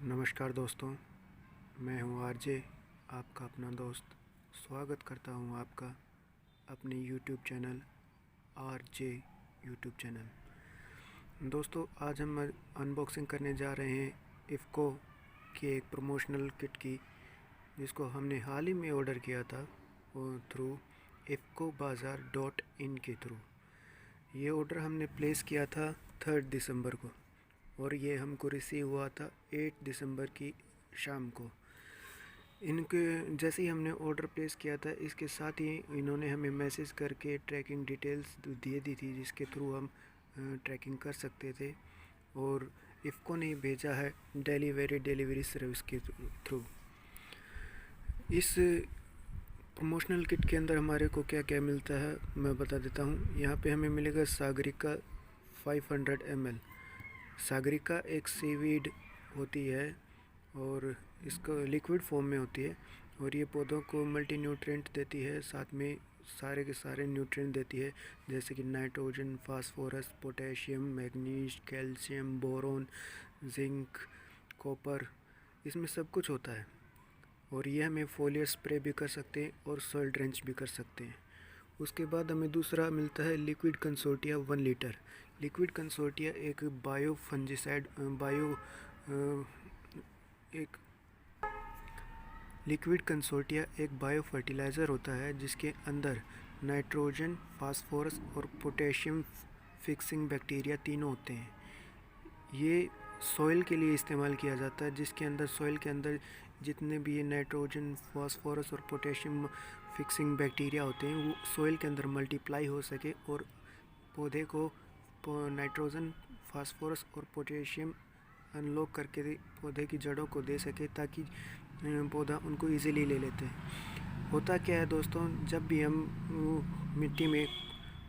नमस्कार दोस्तों, मैं हूं आरजे, आपका अपना दोस्त। स्वागत करता हूं आपका अपने YouTube channel RJ YouTube channel. दोस्तों, आज हम अनबॉक्सिंग करने जा रहे हैं इफ़को की एक प्रमोशनल किट की, जिसको हमने हाल ही में ऑर्डर किया था थ्रू ifcobazaar.in के थ्रू। ये ऑर्डर हमने प्लेस किया था 3 दिसंबर को और ये हमको रिसीव हुआ था 8 दिसंबर की शाम को। इनके जैसे ही हमने ऑर्डर प्लेस किया था, इसके साथ ही इन्होंने हमें मैसेज करके ट्रैकिंग डिटेल्स दे दी थी, जिसके थ्रू हम ट्रैकिंग कर सकते थे। और इफ़को ने भेजा है डिलीवरी सर्विस के थ्रू। इस प्रमोशनल किट के अंदर हमारे को क्या क्या मिलता है मैं बता देता हूँ। यहाँ पे हमें मिलेगा सागरिका 500 ml। सागरिका एक सीवीड होती है और इसको लिक्विड फॉर्म में होती है, और ये पौधों को मल्टी न्यूट्रिएंट देती है, साथ में सारे के सारे न्यूट्रिएंट देती है, जैसे कि nitrogen, phosphorus, potassium, manganese, calcium, boron, zinc, copper, इसमें सब कुछ होता है। और ये हमें फोलियर स्प्रे भी कर सकते हैं और सॉइल ड्रेंच भी कर सकते हैं। उसके बाद हमें दूसरा मिलता है liquid consortia 1 litre. Liquid consortia एक बायो फंजीसाइड एक लिक्विड कंसोर्टिया एक बायो फर्टिलाइज़र होता है, जिसके अंदर नाइट्रोजन, फास्फोरस और पोटेशियम फिक्सिंग बैक्टीरिया तीनों होते हैं। ये सॉइल के लिए इस्तेमाल किया जाता है, जिसके अंदर सॉइल के अंदर जितने भी ये नाइट्रोजन, फास्फोरस और पोटेशियम फिक्सिंग बैक्टीरिया होते हैं, वो सॉइल के अंदर मल्टीप्लाई हो सके और पौधे को नाइट्रोजन, फास्फोरस और पोटेशियम अनलॉक करके पौधे की जड़ों को दे सके, ताकि पौधा उनको इजीली ले लेते हैं। होता क्या है दोस्तों, जब भी हम मिट्टी में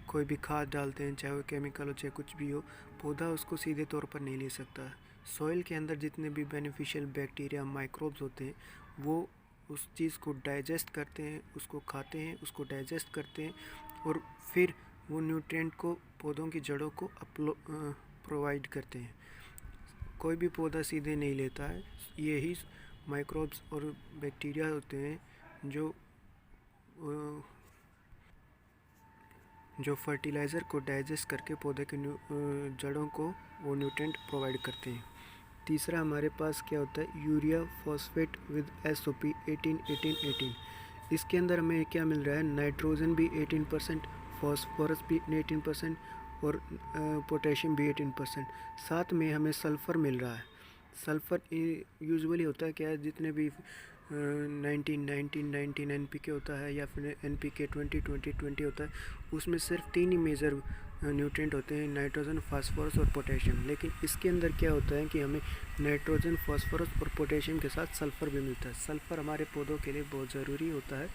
कोई भी खाद डालते हैं, चाहे वो केमिकल हो चाहे कुछ भी हो, पौधा उसको सीधे तौर पर नहीं ले सकता। सॉइल के अंदर जितने भी बेनिफिशियल बैक्टीरिया, माइक्रोब्स होते हैं, वो उस चीज़ को डाइजेस्ट करते हैं, उसको खाते हैं, उसको डाइजेस्ट करते हैं, और फिर वो न्यूट्रिएंट को पौधों की जड़ों को प्रोवाइड करते हैं। कोई भी पौधा सीधे नहीं लेता है। यही माइक्रोब्स और बैक्टीरिया होते हैं जो फर्टिलाइज़र को डाइजेस्ट करके पौधे के जड़ों को वो न्यूट्रिएंट प्रोवाइड करते हैं। तीसरा हमारे पास क्या होता है, यूरिया फॉस्फेट विद SOP 18-18-18। इसके अंदर हमें क्या मिल रहा है, नाइट्रोजन भी 18%, फॉस्फोरस भी 18% और पोटेशियम भी 18%। साथ में हमें सल्फ़र मिल रहा है। सल्फ़र यूजुअली होता है क्या है, जितने भी 19-19-19 NPK होता है या फिर NPK 20-20-20 होता है, उसमें सिर्फ 3 ही मेजर न्यूट्रिएंट होते हैं, नाइट्रोजन, फास्फोरस और पोटेशियम। लेकिन इसके अंदर क्या होता है कि हमें नाइट्रोजन, फास्फोरस और पोटेशियम के साथ सल्फ़र भी मिलता है। सल्फ़र हमारे पौधों के लिए बहुत ज़रूरी होता है,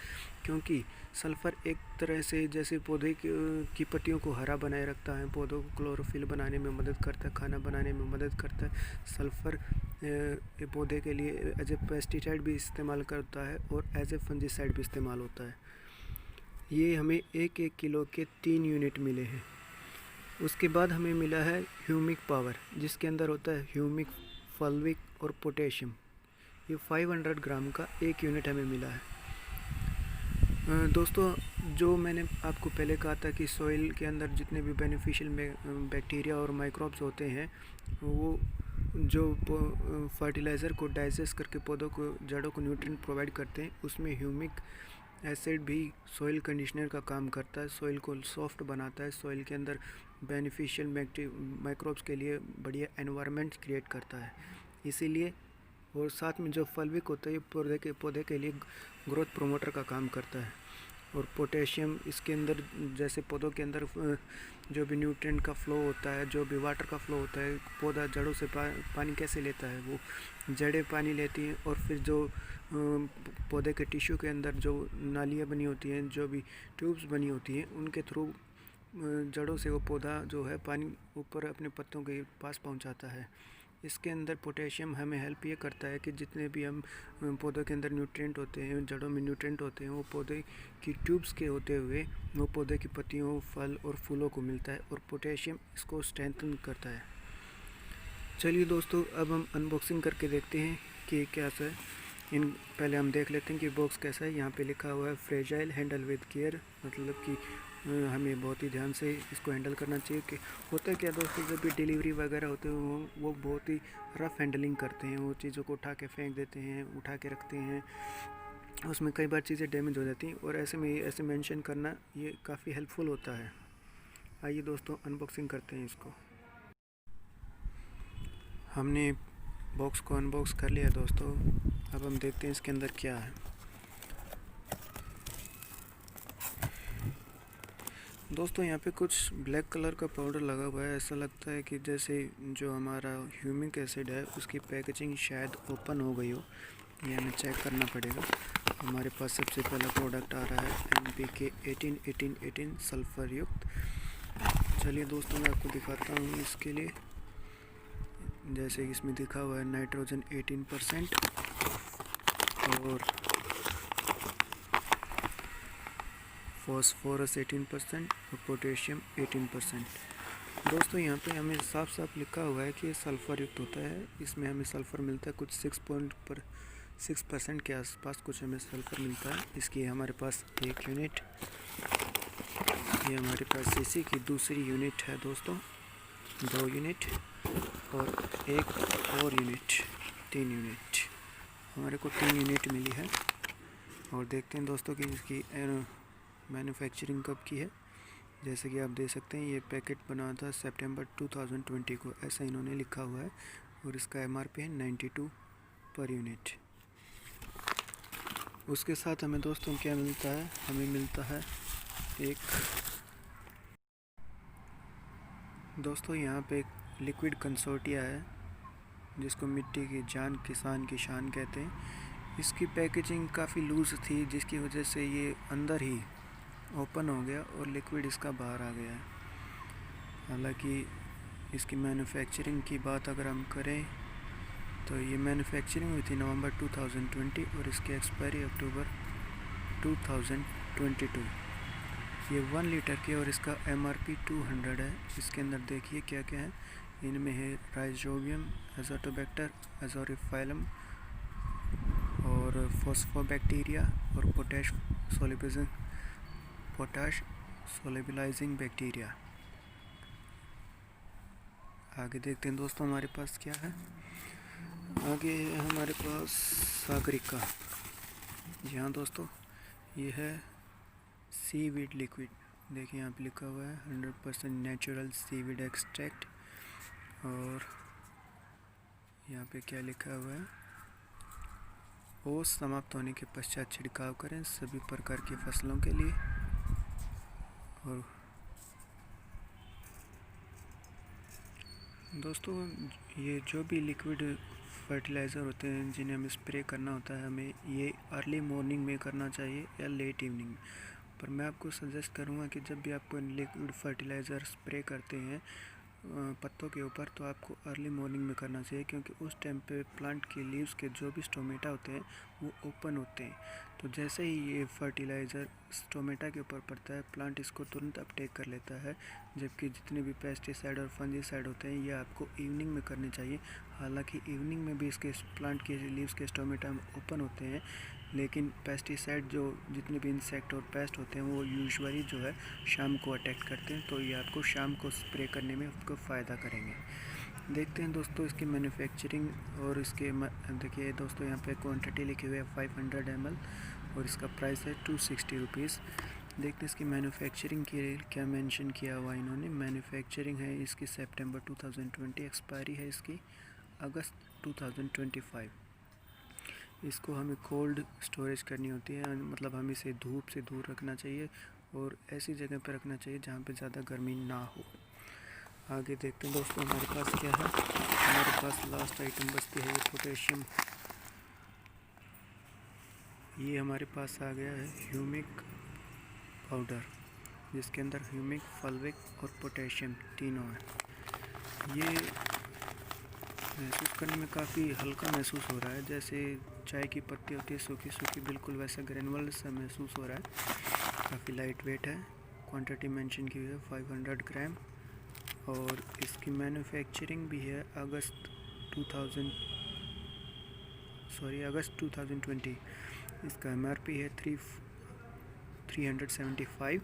क्योंकि सल्फ़र एक तरह से जैसे पौधे की पत्तियों को हरा बनाए रखता है, पौधों को क्लोरोफिल बनाने में मदद करता है, खाना बनाने में मदद करता है। सल्फ़र पौधे के लिए एज ए पेस्टिसाइड भी इस्तेमाल करता है और एज ए फंजीसाइड भी इस्तेमाल होता है। ये हमें 1-1 किलो के 3 यूनिट मिले हैं। उसके बाद हमें मिला है ह्यूमिक पावर, जिसके अंदर होता है ह्यूमिक, फल्विक और पोटेशियम। ये 500 ग्राम का 1 यूनिट हमें मिला है। दोस्तों, जो मैंने आपको पहले कहा था कि सॉइल के अंदर जितने भी बेनिफिशियल बैक्टीरिया और माइक्रोब्स होते हैं, वो जो फर्टिलाइज़र को डाइजेस्ट करके पौधों को, जड़ों को न्यूट्रिएंट प्रोवाइड करते हैं, उसमें ह्यूमिक एसिड भी सॉइल कंडीशनर का काम करता है, सॉइल को सॉफ्ट बनाता है, सॉइल के अंदर बेनिफिशियल माइक्रोब्स के लिए बढ़िया एनवायरनमेंट क्रिएट करता है। इसीलिए, और साथ में जो फल्विक होता है, ये पौधे के लिए ग्रोथ प्रोमोटर का काम करता है। और पोटेशियम इसके अंदर, जैसे पौधों के अंदर जो भी न्यूट्रिएंट का फ़्लो होता है, जो भी वाटर का फ़्लो होता है, पौधा जड़ों से पानी कैसे लेता है, वो जड़ें पानी लेती हैं, और फिर जो पौधे के टिश्यू के अंदर जो नालियाँ बनी होती हैं, जो भी ट्यूब्स बनी होती हैं, उनके थ्रू जड़ों से वो पौधा जो है पानी ऊपर अपने पत्तों के पास पहुंचाता है। इसके अंदर पोटेशियम हमें हेल्प ये करता है कि जितने भी हम पौधों के अंदर न्यूट्रिएंट होते हैं, जड़ों में न्यूट्रिएंट होते हैं, वो पौधे की ट्यूब्स के होते हुए वो पौधे की पत्तियों, फल और फूलों को मिलता है, और पोटेशियम इसको स्ट्रेंथन करता है। चलिए दोस्तों, अब हम अनबॉक्सिंग करके देखते हैं कि कैसा है। पहले हम देख लेते हैं कि बॉक्स कैसा है। यहाँ पे लिखा हुआ है फ्रेजाइल हैंडल विद केयर, मतलब कि हमें बहुत ही ध्यान से इसको हैंडल करना चाहिए। कि होता है क्या दोस्तों, जब भी डिलीवरी वगैरह होते हैं वो बहुत ही रफ़ हैंडलिंग करते हैं। वो चीज़ों को उठा के फेंक देते हैं, उठा के रखते हैं, उसमें कई बार चीज़ें डैमेज हो जाती हैं। और ऐसे में ऐसे मेंशन करना ये काफ़ी हेल्पफुल होता है। आइए दोस्तों, अनबॉक्सिंग करते हैं इसको। हमने बॉक्स को अनबॉक्स कर लिया दोस्तों। अब हम देखते हैं इसके अंदर क्या है। दोस्तों यहाँ पे कुछ ब्लैक कलर का पाउडर लगा हुआ है। ऐसा लगता है कि जैसे जो हमारा ह्यूमिक एसिड है उसकी पैकेजिंग शायद ओपन हो गई हो। ये हमें चेक करना पड़ेगा। हमारे पास सबसे पहला प्रोडक्ट आ रहा है NPK 18-18-18 सल्फ़र युक्त। चलिए दोस्तों, मैं आपको दिखाता हूँ इसके लिए। जैसे इसमें दिखा हुआ है नाइट्रोजन 18% और फॉस्फोरस 18% और पोटेशियम 18%। दोस्तों यहाँ पे हमें साफ साफ लिखा हुआ है कि ये सल्फ़र युक्त होता है। इसमें हमें सल्फ़र मिलता है कुछ 6% के आसपास कुछ हमें सल्फ़र मिलता है। इसकी हमारे पास एक यूनिट, ये हमारे पास सीसी की दूसरी यूनिट है दोस्तों, 2 यूनिट और एक और यूनिट, 3 यूनिट। हमारे को 3 यूनिट मिली है। और देखते हैं दोस्तों कि इसकी मैन्युफैक्चरिंग कब की है। जैसे कि आप देख सकते हैं, ये पैकेट बना था सितंबर 2020 को, ऐसा इन्होंने लिखा हुआ है। और इसका MRP है 92 पर यूनिट। उसके साथ हमें दोस्तों क्या मिलता है, हमें मिलता है एक दोस्तों यहाँ पे एक लिक्विड कंसोर्टिया है जिसको मिट्टी की जान किसान की शान कहते हैं। इसकी पैकेजिंग काफ़ी लूज़ थी, जिसकी वजह से ये अंदर ही ओपन हो गया और लिक्विड इसका बाहर आ गया है। हालांकि इसकी मैन्युफैक्चरिंग की बात अगर हम करें तो ये मैन्युफैक्चरिंग हुई थी नवंबर 2020 और इसकी एक्सपायरी अक्टूबर 2022। ये 1 लीटर की और इसका MRP 200 है। इसके अंदर देखिए क्या क्या है। इनमें है राइजोबियम, एजोटोबैक्टर, एजोरिफाइलम और फॉस्फोबैक्टीरिया और पोटाश सोलिबिलाइजिंग बैक्टीरिया। आगे देखते हैं दोस्तों हमारे पास क्या है। आगे हमारे पास सागरिका। जी हाँ दोस्तों, ये है सीवीड लिक्विड। देखिए यहाँ पे लिखा हुआ है 100% नेचुरल सीवीड एक्सट्रैक्ट। और यहाँ पे क्या लिखा हुआ है, ओस समाप्त होने के पश्चात छिड़काव करें सभी प्रकार की फसलों के लिए। और दोस्तों ये जो भी लिक्विड फर्टिलाइज़र होते हैं जिन्हें हमें स्प्रे करना होता है, हमें ये अर्ली मॉर्निंग में करना चाहिए या लेट इवनिंग में। पर मैं आपको सजेस्ट करूँगा कि जब भी आप लिक्विड फर्टिलाइज़र स्प्रे करते हैं पत्तों के ऊपर, तो आपको अर्ली मॉर्निंग में करना चाहिए, क्योंकि उस टाइम पे प्लांट के लीव्स के जो भी स्टोमेटा होते हैं वो ओपन होते हैं। तो जैसे ही ये फर्टिलाइज़र स्टोमेटा के ऊपर पड़ता है, प्लांट इसको तुरंत अपटेक कर लेता है। जबकि जितने भी पेस्टिसाइड और फंजीसाइड होते हैं ये आपको इवनिंग में करने चाहिए। हालांकि इवनिंग में भी इसके प्लांट के लीव्स के स्टोमेटा ओपन होते हैं, लेकिन पेस्टिसाइड जो जितने भी इंसेक्ट और पेस्ट होते हैं वो यूजुअली जो है शाम को अटैक करते हैं। तो ये आपको शाम को स्प्रे करने में उसको फ़ायदा करेंगे। देखते हैं दोस्तों इसकी मैन्युफैक्चरिंग और इसके देखिए दोस्तों यहाँ पे क्वांटिटी लिखी हुई है 500 ml और इसका प्राइस है 260 रुपीज़। देखते हैं इसकी मैन्युफैक्चरिंग के क्या मेंशन किया हुआ इन्होंने। मैन्युफैक्चरिंग है इसकी सितंबर 2020, एक्सपायरी है इसकी अगस्त 2025। इसको हमें कोल्ड स्टोरेज करनी होती है, मतलब हमें इसे धूप से दूर रखना चाहिए और ऐसी जगह पर रखना चाहिए जहाँ पे ज़्यादा गर्मी ना हो। आगे देखते हैं दोस्तों हमारे पास क्या है। हमारे पास लास्ट आइटम बचती है ये पोटेशियम। ये हमारे पास आ गया है ह्यूमिक पाउडर, जिसके अंदर ह्यूमिक, फल्विक और पोटेशियम तीनों है। ये महसूस करने में काफ़ी हल्का महसूस हो रहा है, जैसे चाय की पत्ती होती है सूखी सूखी, बिल्कुल वैसा ग्रेनुअल सा महसूस हो रहा है। काफ़ी लाइट वेट है। क्वांटिटी मेंशन की हुई है 500 ग्राम और इसकी मैन्युफैक्चरिंग भी है अगस्त 2020। इसका MRP है 375।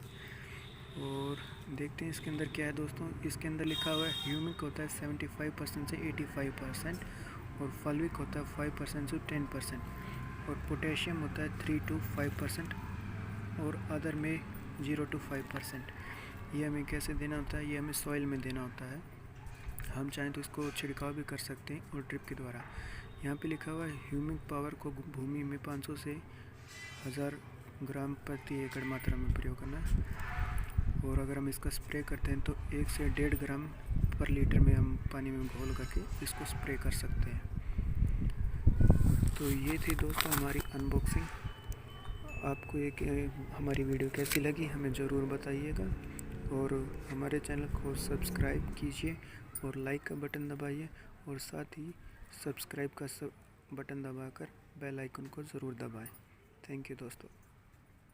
और देखते हैं इसके अंदर क्या है दोस्तों। इसके अंदर लिखा हुआ है ह्यूमिक होता है 75% से 85%, और फल्विक होता है 5% से 10%, और पोटेशियम होता है 3 to 5%, और अदर में 0 to 5%। ये हमें कैसे देना होता है, ये हमें सॉइल में देना होता है। हम चाहें तो इसको छिड़काव भी कर सकते हैं और ड्रिप के द्वारा। यहाँ पे लिखा हुआ है ह्यूमिक पावर को भूमि में 500 से 1000 ग्राम प्रति एकड़ मात्रा में प्रयोग करना है। और अगर हम इसका स्प्रे करते हैं तो 1 से 1.5 ग्राम पर लीटर में हम पानी में घोल करके इसको स्प्रे कर सकते हैं। तो ये थी दोस्तों हमारी अनबॉक्सिंग। आपको हमारी वीडियो कैसी लगी हमें ज़रूर बताइएगा, और हमारे चैनल को सब्सक्राइब कीजिए और लाइक का बटन दबाइए, और साथ ही सब्सक्राइब का बटन दबाकर बेल आइकन को ज़रूर दबाएं। थैंक यू दोस्तों।